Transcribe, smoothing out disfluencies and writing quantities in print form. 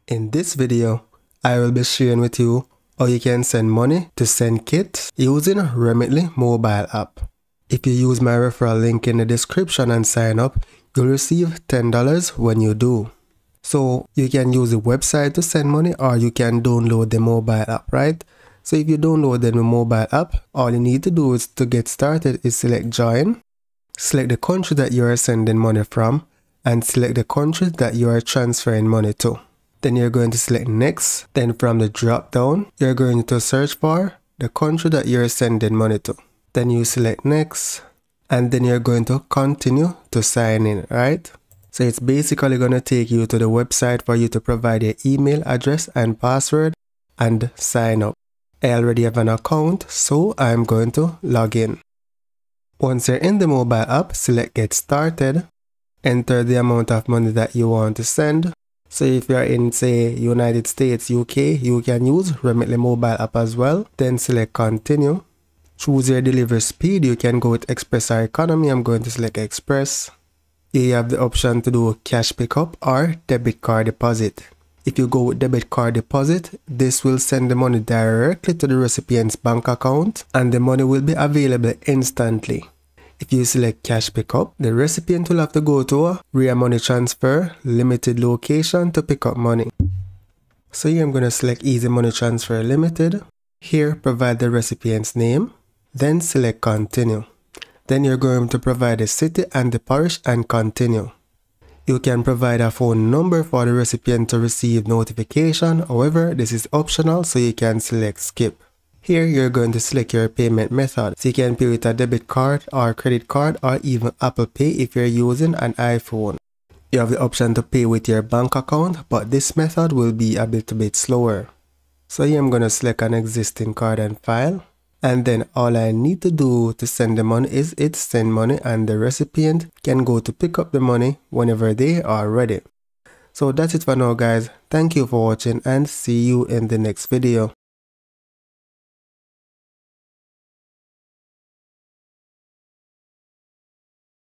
In this video, I will be sharing with you how you can send money to SendKit using Remitly mobile app. If you use my referral link in the description and sign up, you'll receive $10 when you do. So you can use the website to send money or you can download the mobile app, right? So if you download the mobile app, all you need to do is to get started is select join, select the country that you are sending money from, and select the country that you are transferring money to. Then you're going to select next. Then from the drop down, you're going to search for the country that you're sending money to. Then you select next, and then you're going to continue to sign in, right? So it's basically going to take you to the website for you to provide your email address and password and sign up. I already have an account, so I'm going to log in. Once you're in the mobile app, select get started, enter the amount of money that you want to send. So if you're in, say, United States, UK, you can use Remitly mobile app as well. Then select continue. Choose your delivery speed. You can go with express or economy. I'm going to select express. Here you have the option to do cash pickup or debit card deposit. If you go with debit card deposit, this will send the money directly to the recipient's bank account and the money will be available instantly. If you select cash pickup, the recipient will have to go to a Ria Money Transfer limited location to pick up money. So here I'm going to select Easy Money Transfer Limited. Here provide the recipient's name, then select continue. Then you're going to provide the city and the parish and continue. You can provide a phone number for the recipient to receive notification. However, this is optional, so you can select skip. Here you're going to select your payment method. So you can pay with a debit card or credit card or even Apple Pay if you're using an iPhone. You have the option to pay with your bank account, but this method will be a little bit slower. So here I'm going to select an existing card and file. And then all I need to do to send the money is hit send money and the recipient can go to pick up the money whenever they are ready. So that's it for now, guys. Thank you for watching and see you in the next video.